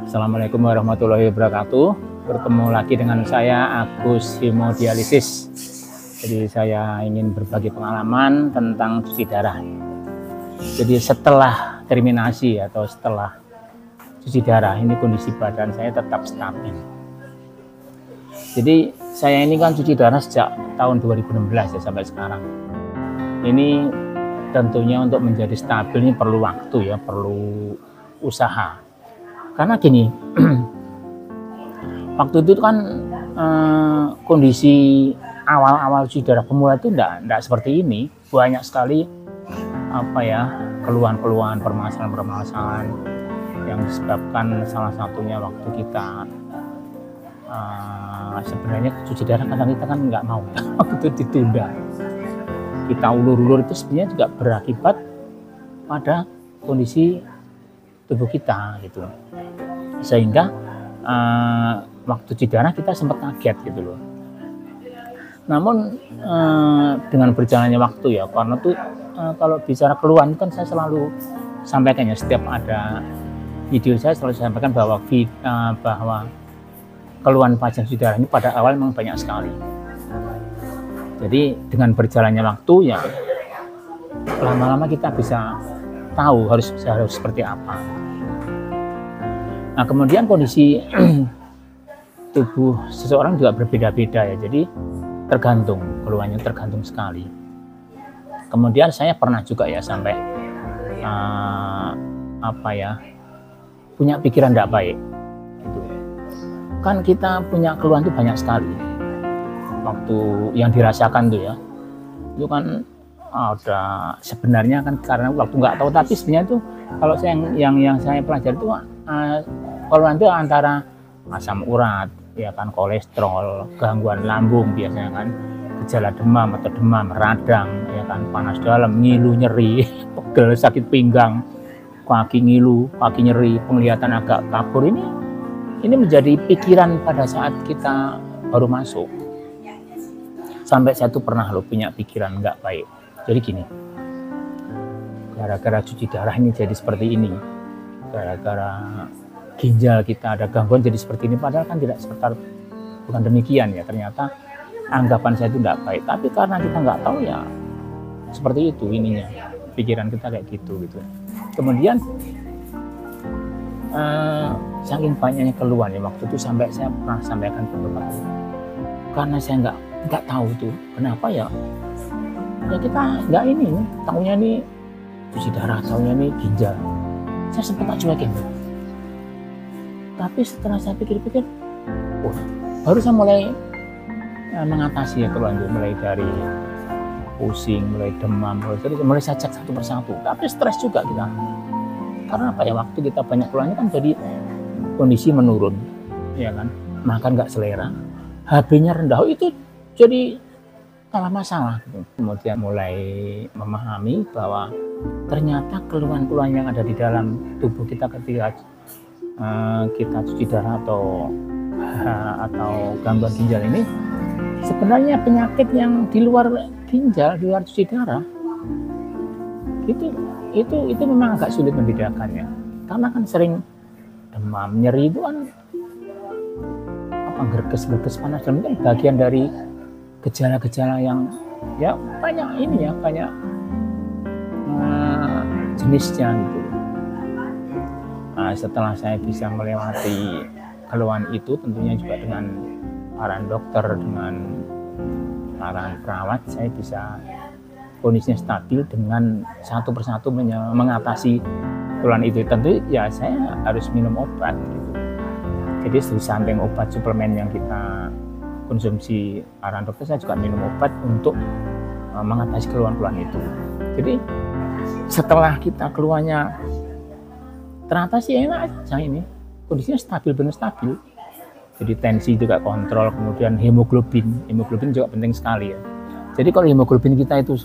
Assalamualaikum warahmatullahi wabarakatuh. Bertemu lagi dengan saya Agus Hemodialisis. Jadi saya ingin berbagi pengalaman tentang cuci darah. Jadi setelah terminasi atau setelah cuci darah ini kondisi badan saya tetap stabil. Jadi saya ini kan cuci darah sejak tahun 2016 ya sampai sekarang. Ini tentunya untuk menjadi stabil ini perlu waktu ya, perlu usaha. Karena gini, waktu itu kan kondisi awal-awal cuci darah pemula itu enggak seperti ini. Banyak sekali keluhan-keluhan, permasalahan-permasalahan yang disebabkan salah satunya waktu kita sebenarnya cuci darah kadang kita kan nggak mau waktu itu ditunda. Kita ulur-ulur itu sebenarnya juga berakibat pada kondisi tubuh kita gitu, sehingga waktu cuci darah kita sempat kaget gitu loh. Namun dengan berjalannya waktu ya, karena tuh kalau bicara keluhan kan saya selalu sampaikan ya, setiap ada video saya selalu sampaikan bahwa keluhan pasien cuci darah ini pada awal memang banyak sekali. Jadi dengan berjalannya waktu ya lama-lama kita bisa tahu harus seperti apa. Nah, kemudian kondisi tubuh seseorang juga berbeda-beda ya. Jadi tergantung, keluhannya tergantung sekali. Kemudian saya pernah juga ya sampai punya pikiran tidak baik. Itu kan kita punya keluhan itu banyak sekali. Waktu yang dirasakan tuh ya, itu kan ada sebenarnya kan karena waktu nggak tahu, tapi sebenarnya itu kalau saya yang saya pelajari itu keluhan itu antara asam urat ya kan, kolesterol, gangguan lambung biasanya kan, gejala demam atau demam, radang ya kan, panas dalam, ngilu, nyeri, pegel, sakit pinggang, kaki ngilu, kaki nyeri, penglihatan agak kabur. Ini menjadi pikiran pada saat kita baru masuk. Sampai saya tuh pernah punya pikiran nggak baik. Jadi gini, gara-gara cuci darah ini jadi seperti ini, gara-gara ginjal kita ada gangguan jadi seperti ini, padahal kan bukan demikian ya. Ternyata anggapan saya itu tidak baik, tapi karena kita nggak tahu ya seperti itu ininya, pikiran kita kayak gitu. Kemudian saking banyaknya keluhan ya waktu itu, sampai saya pernah sampaikan beberapa kali, karena saya nggak tahu tuh kenapa ya kita nggak tahunya nih cuci darah, tahunya nih ginjal. Saya sempat tak cuekin, tapi setelah saya pikir-pikir, baru saya mulai mengatasi ya keluhan itu, mulai dari pusing, mulai demam, mulai saya cek satu persatu. Tapi stres juga kita, karena waktu kita banyak keluhannya kan jadi kondisi menurun ya kan, makan nggak selera, HB-nya rendah, itu jadi kalah masalah. Kemudian mulai memahami bahwa ternyata keluhan-keluhan yang ada di dalam tubuh kita ketika kita cuci darah atau gangguan ginjal ini sebenarnya penyakit yang di luar ginjal, di luar cuci darah. Itu memang agak sulit membedakannya, karena kan sering demam, nyeri itu kan gerges panas dalam, itu kan bagian dari gejala-gejala yang ya banyak jenisnya gitu. Nah, setelah saya bisa melewati keluhan itu, tentunya juga dengan arahan dokter, dengan arahan perawat, saya bisa kondisinya stabil dengan satu persatu mengatasi keluhan itu. Tentu ya saya harus minum obat gitu. Jadi di samping obat suplemen yang kita konsumsi arahan dokter, saya juga minum obat untuk mengatasi keluhan-keluhan itu. Jadi setelah kita keluhannya teratasi, enak aja ini, kondisinya stabil, benar stabil. Jadi tensi juga kontrol, kemudian hemoglobin juga penting sekali ya. Jadi kalau hemoglobin kita itu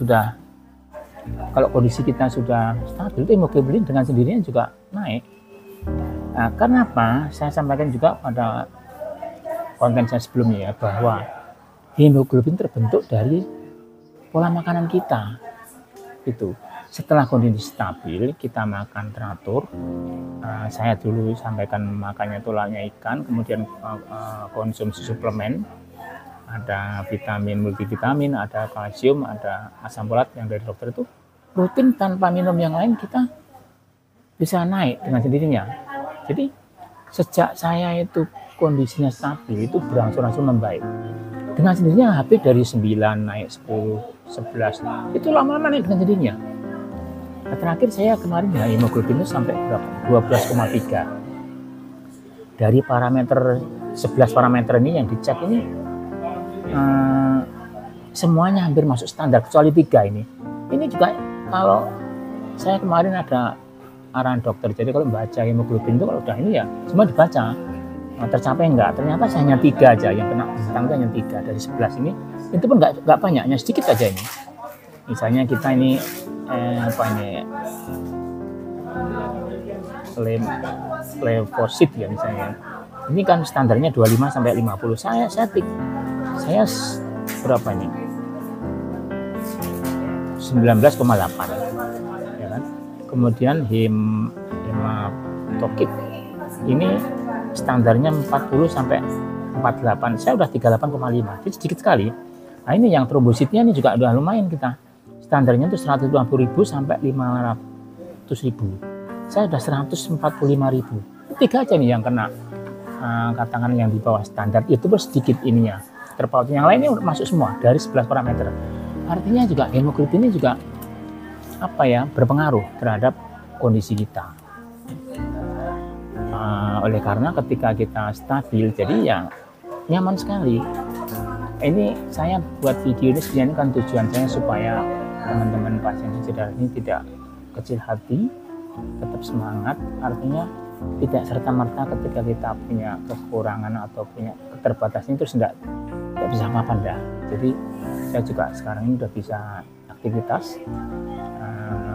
kalau kondisi kita sudah stabil, itu hemoglobin dengan sendirinya juga naik. Nah, kenapa saya sampaikan juga pada konten saya sebelumnya ya, bahwa hemoglobin terbentuk dari pola makanan kita. Itu Setelah kondisi stabil, kita makan teratur. Saya dulu sampaikan makannya itu lauknya ikan, kemudian konsumsi suplemen, ada vitamin, multivitamin, ada kalsium, ada asam folat yang dari dokter itu rutin tanpa minum yang lain kita bisa naik dengan sendirinya. Jadi sejak saya itu kondisinya stabil itu berangsur-angsur membaik. Dengan sendirinya habis dari 9 naik 10, 11 itu lama-lama naik dengan sendirinya. Nah, terakhir saya kemarin ya hemoglobin itu sampai berapa? 12,3. Dari parameter 11 parameter ini yang dicek ini semuanya hampir masuk standar kecuali 3 ini. Ini juga kalau saya kemarin ada arahan dokter, jadi kalau membaca hemoglobin itu kalau udah ini ya semua dibaca. Nah, tercapai enggak? Ternyata saya hanya 3 aja yang kena bintang hanya 3 dari 11 ini. Itu pun enggak banyak, hanya sedikit aja ini. Misalnya kita ini levosit ya misalnya. Ini kan standarnya 25 sampai 50. Saya berapa ini? 19,8 ya kan. Kemudian hematokrit ini standarnya 40 sampai 48. Saya udah 38,5. Jadi sedikit sekali. Nah, ini yang trombositnya ini juga udah lumayan kita. Standarnya itu 120.000 sampai 500.000. Saya udah 145.000. 3 aja nih yang kena katakan yang di bawah standar, itu sedikit ininya terpaut. Yang lainnya masuk semua dari 11 parameter. Artinya juga hemoglobin ini juga berpengaruh terhadap kondisi kita. Oleh karena ketika kita stabil, jadi ya nyaman sekali. Ini saya buat video ini sebenarnya kan tujuan saya supaya teman-teman pasien cuci darah ini tidak kecil hati, tetap semangat. Artinya tidak serta-merta ketika kita punya kekurangan atau punya keterbatasan itu tidak bisa apa-apa enggak. Jadi saya juga sekarang ini udah bisa aktivitas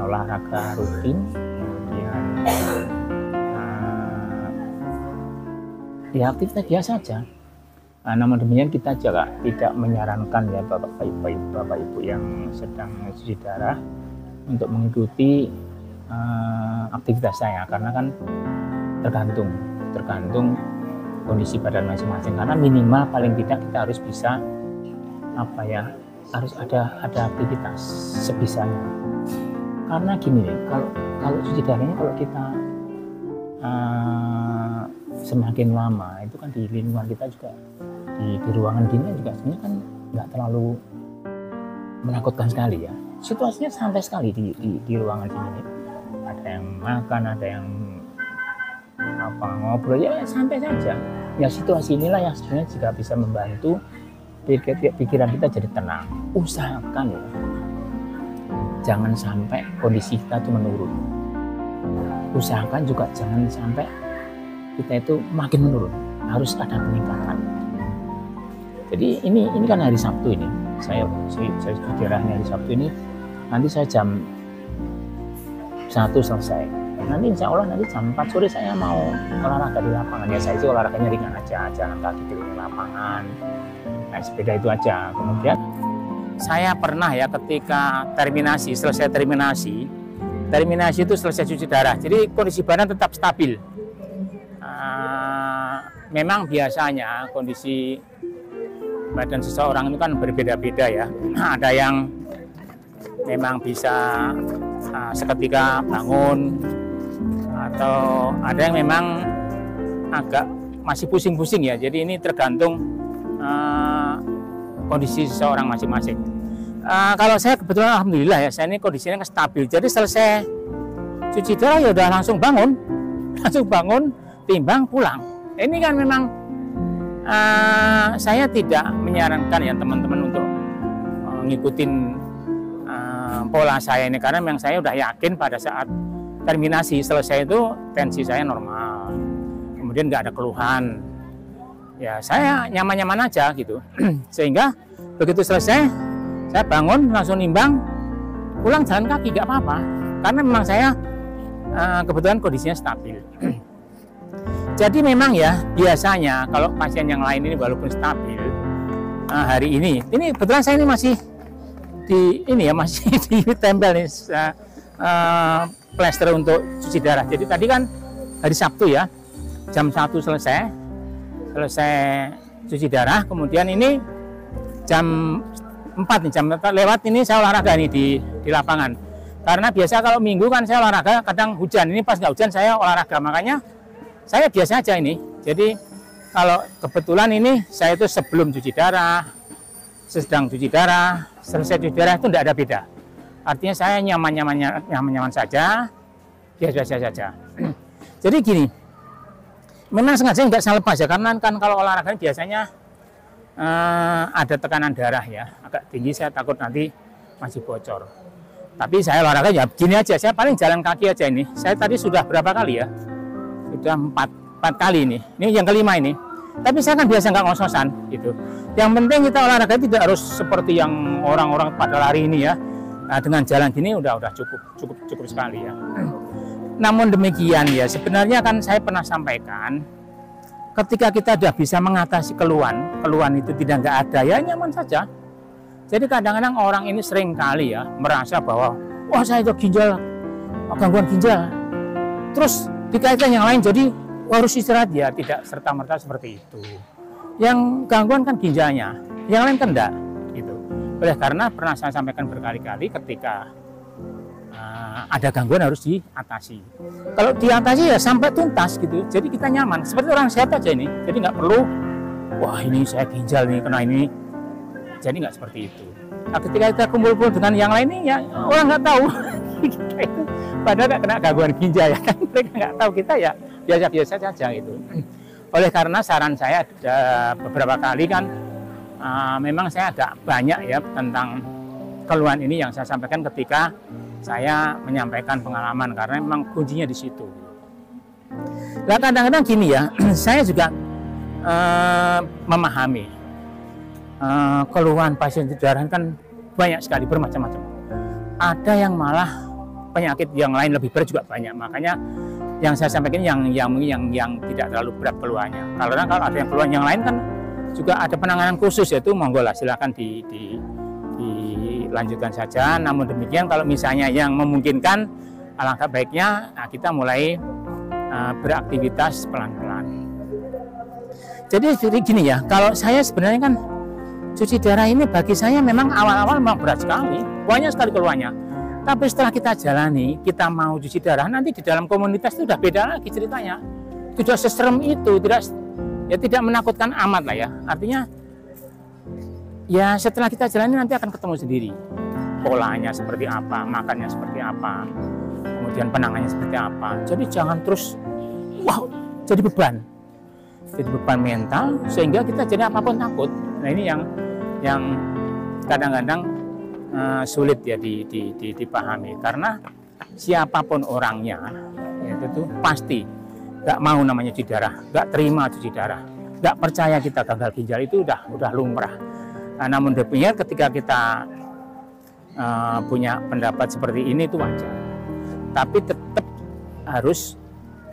olahraga rutin, kemudian ya aktivitas biasa saja. Namun demikian kita juga tidak menyarankan ya bapak ibu yang sedang cuci darah untuk mengikuti aktivitas saya, karena kan tergantung kondisi badan masing-masing. Karena minimal paling tidak kita harus bisa harus ada aktivitas sebisanya. Karena gini nih, kalau cuci darahnya kalau kita semakin lama itu kan di lingkungan kita juga di ruangan gini juga sebenarnya kan nggak terlalu menakutkan sekali ya. Situasinya santai sekali di ruangan sini. Ada yang makan, ada yang ngobrol, ya santai saja. Ya situasi inilah yang sebenarnya juga bisa membantu pikiran kita jadi tenang. Usahakan ya, jangan sampai kondisi kita itu menurun. Usahakan juga jangan sampai kita itu makin menurun. Harus ada peningkatan. Jadi ini kan hari Sabtu ini. Saya cuci darahnya hari Sabtu ini. Nanti saya jam 1 selesai. Nanti insya Allah nanti jam 4 sore saya mau olahraga di lapangan. Ya saya sih olahraganya ringan aja, jalan kaki di lapangan, naik sepeda itu aja. Kemudian saya pernah ya ketika selesai terminasi itu selesai cuci darah. Jadi kondisi badan tetap stabil. Memang biasanya kondisi badan seseorang itu kan berbeda-beda ya. Ada yang memang bisa seketika bangun, atau ada yang memang agak masih pusing-pusing ya. Jadi ini tergantung kondisi seseorang masing-masing. Kalau saya kebetulan alhamdulillah ya, saya ini kondisinya stabil. Jadi selesai cuci darah ya udah langsung bangun, timbang pulang. Ini kan memang saya tidak menyarankan ya teman-teman untuk ngikutin pola saya ini, karena memang saya udah yakin pada saat terminasi selesai itu tensi saya normal, kemudian nggak ada keluhan, ya saya nyaman-nyaman aja gitu. Sehingga begitu selesai saya bangun langsung nimbang, pulang jalan kaki nggak apa-apa, karena memang saya kebetulan kondisinya stabil. Jadi memang ya biasanya kalau pasien yang lain ini walaupun stabil, hari ini kebetulan saya ini masih masih ditempel nih plester untuk cuci darah. Jadi tadi kan hari Sabtu ya, jam 1 selesai cuci darah, kemudian ini jam 4 nih, jam 4 lewat ini saya olahraga nih di lapangan. Karena biasa kalau Minggu kan saya olahraga, kadang hujan, ini pas nggak hujan saya olahraga, makanya saya biasa aja ini. Jadi kalau kebetulan ini saya itu sebelum cuci darah, sedang cuci darah, selesai cuci darah itu tidak ada beda. Artinya saya nyaman-nyaman saja, biasa-biasa saja. Jadi gini, memang sengaja nggak saya lepas ya, karena kan kalau olahraga biasanya ada tekanan darah ya, agak tinggi, saya takut nanti masih bocor. Tapi saya olahraga ya gini aja, saya paling jalan kaki aja ini. Saya tadi sudah berapa kali ya? Sudah 4 kali ini yang kelima ini. Tapi saya kan biasa nggak ngos-ngosan gitu. Yang penting kita olahraga tidak harus seperti yang orang-orang pada lari ini ya. Nah, dengan jalan gini udah cukup sekali ya. Namun demikian ya, sebenarnya kan saya pernah sampaikan, ketika kita sudah bisa mengatasi keluhan itu tidak nggak ada ya nyaman saja. Jadi kadang-kadang orang ini sering kali ya merasa bahwa wah saya itu gangguan ginjal, terus dikaitkan yang lain jadi harus istirahat ya, tidak serta-merta seperti itu. Yang gangguan kan ginjalnya, yang lain kan enggak gitu. Oleh karena pernah saya sampaikan berkali-kali, ketika ada gangguan harus diatasi. Kalau diatasi ya sampai tuntas gitu, jadi kita nyaman seperti orang sehat aja ini. Jadi nggak perlu wah ini saya ginjal nih kena ini, jadi nggak seperti itu. Nah, ketika kita kumpul-kumpul dengan yang lain ini ya orang nggak tahu kita itu padahal nggak kena gangguan ginjal ya kan, mereka nggak tahu, kita ya biasa-biasa saja gitu. Oleh karena saran saya ada beberapa kali kan, memang saya agak banyak ya tentang keluhan ini yang saya sampaikan ketika saya menyampaikan pengalaman, karena memang kuncinya di situ. Nah kadang-kadang gini ya, saya juga memahami keluhan pasien darah kan banyak sekali, bermacam-macam. Ada yang malah penyakit yang lain lebih berat juga banyak. Makanya yang saya sampaikan yang tidak terlalu berat keluhannya. Karena kalau ada yang keluhan yang lain kan juga ada penanganan khusus, yaitu monggo lah silakan dilanjutkan saja. Namun demikian kalau misalnya yang memungkinkan, alangkah baiknya kita mulai beraktivitas pelan-pelan. Jadi gini ya, kalau saya sebenarnya kan cuci darah ini bagi saya memang awal-awal memang berat sekali, banyak sekali keluhannya. Tapi setelah kita jalani, kita mau cuci darah, nanti di dalam komunitas itu udah beda lagi ceritanya. Tidak seserem itu, tidak menakutkan amat lah ya. Artinya ya setelah kita jalani nanti akan ketemu sendiri. Polanya seperti apa, makannya seperti apa, kemudian penanganannya seperti apa. Jadi jangan terus jadi beban mental sehingga kita jadi apapun takut. Nah ini yang kadang-kadang sulit ya dipahami, karena siapapun orangnya itu pasti nggak mau namanya cuci darah, nggak terima cuci darah, nggak percaya kita gagal ginjal, itu udah lumrah. Nah, namun demikian ketika kita punya pendapat seperti ini itu wajar, tapi tetap harus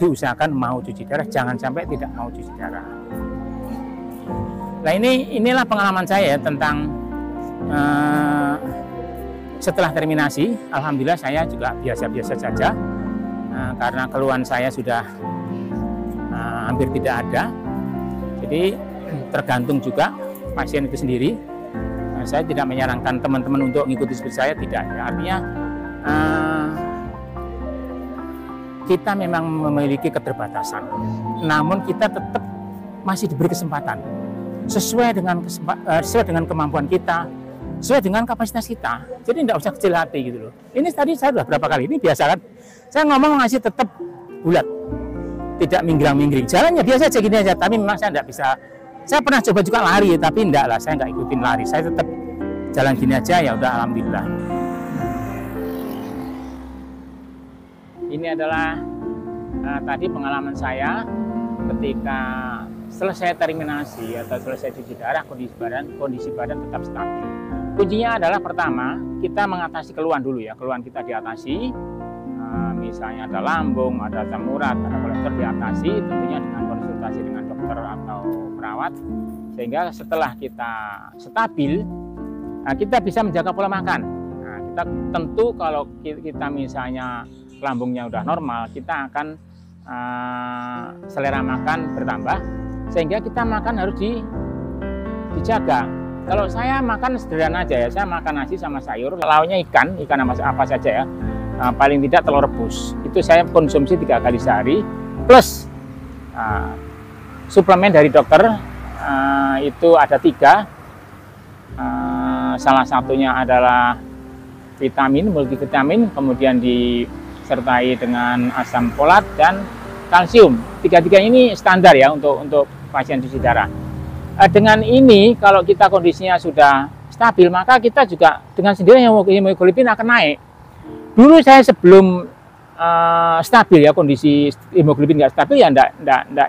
diusahakan mau cuci darah, jangan sampai tidak mau cuci darah. Nah inilah pengalaman saya tentang setelah terminasi. Alhamdulillah saya juga biasa-biasa saja, karena keluhan saya sudah hampir tidak ada. Jadi tergantung juga pasien itu sendiri. Saya tidak menyarankan teman-teman untuk mengikuti seperti saya, tidak ya. Artinya kita memang memiliki keterbatasan, namun kita tetap masih diberi kesempatan sesuai dengan kemampuan kita, sesuai dengan kapasitas kita. Jadi tidak usah kecil hati gitu loh. Ini tadi saya sudah berapa kali, ini biasa kan, saya ngomong ngasih tetap bulat, tidak minggrang-minggring, jalannya biasa aja gini aja. Tapi memang saya tidak bisa, saya pernah coba juga lari, tapi enggak lah, saya nggak ikutin lari, saya tetap jalan gini aja, ya udah alhamdulillah. Ini adalah tadi pengalaman saya ketika selesai terminasi atau selesai cuci darah, kondisi badan tetap stabil. Kuncinya adalah pertama, kita mengatasi keluhan dulu ya, keluhan kita diatasi. Misalnya ada lambung, ada asam urat, ada kolesterol, diatasi tentunya dengan konsultasi dengan dokter atau perawat, sehingga setelah kita stabil, kita bisa menjaga pola makan. Tentu kalau kita misalnya lambungnya udah normal, kita akan selera makan bertambah, sehingga kita makan harus dijaga. Kalau saya makan sederhana aja ya, saya makan nasi sama sayur, lauknya ikan apa saja ya, paling tidak telur rebus. Itu saya konsumsi 3 kali sehari, plus suplemen dari dokter itu ada 3. Salah satunya adalah vitamin, multivitamin, kemudian disertai dengan asam folat dan kalsium. 3 ini standar ya untuk pasien cuci darah. Dengan ini kalau kita kondisinya sudah stabil, maka kita juga dengan sendirinya hemoglobin akan naik. Dulu saya sebelum stabil ya, kondisi hemoglobin nggak stabil ya nggak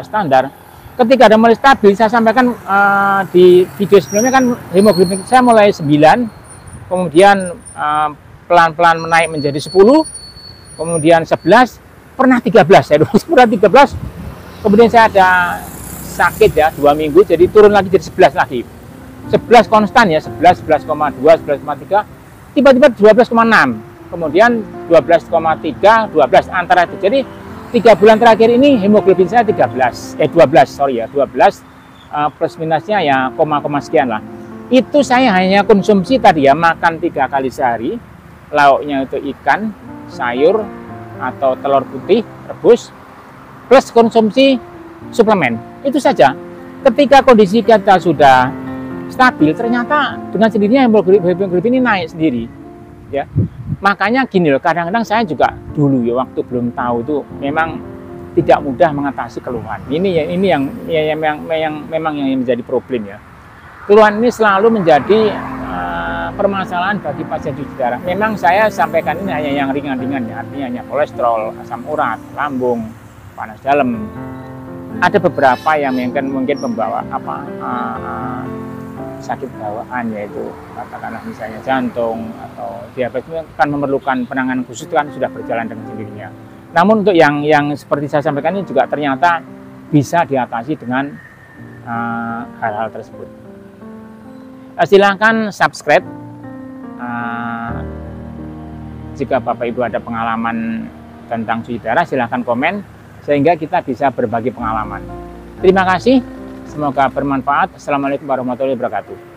standar. Ketika ada mulai stabil, saya sampaikan di video sebelumnya kan, hemoglobin saya mulai 9, kemudian pelan-pelan menaik menjadi 10, kemudian 11, pernah 13, saya pernah 13, kemudian saya ada sakit ya 2 minggu, jadi turun lagi jadi 11 lagi. 11 konstan ya, 11, 11,2, 11,3, tiba-tiba 12,6, kemudian 12,3, 12 antara itu. Jadi 3 bulan terakhir ini hemoglobin saya 12 plus minusnya ya koma sekian lah. Itu saya hanya konsumsi tadi ya, makan 3 kali sehari, lauknya itu ikan, sayur atau telur putih rebus, plus konsumsi suplemen. Itu saja. Ketika kondisi kita sudah stabil, ternyata dengan sendirinya hemoglobin ini naik sendiri ya. Makanya gini loh, kadang-kadang saya juga dulu ya, waktu belum tahu itu memang tidak mudah mengatasi keluhan. Ini yang memang yang menjadi problem ya. Keluhan ini selalu menjadi permasalahan bagi pasien cuci darah. Memang saya sampaikan ini hanya yang ringan-ringan ya, artinya hanya kolesterol, asam urat, lambung, panas dalam. Ada beberapa yang mungkin membawa sakit bawaan, yaitu katakanlah misalnya jantung atau diabetes, kan memerlukan penanganan khusus, kan sudah berjalan dengan sendirinya. Namun untuk yang seperti saya sampaikan ini juga ternyata bisa diatasi dengan hal-hal tersebut. Silakan subscribe jika Bapak Ibu ada pengalaman tentang cuci darah, silakan komen sehingga kita bisa berbagi pengalaman. Terima kasih, semoga bermanfaat. Assalamualaikum warahmatullahi wabarakatuh.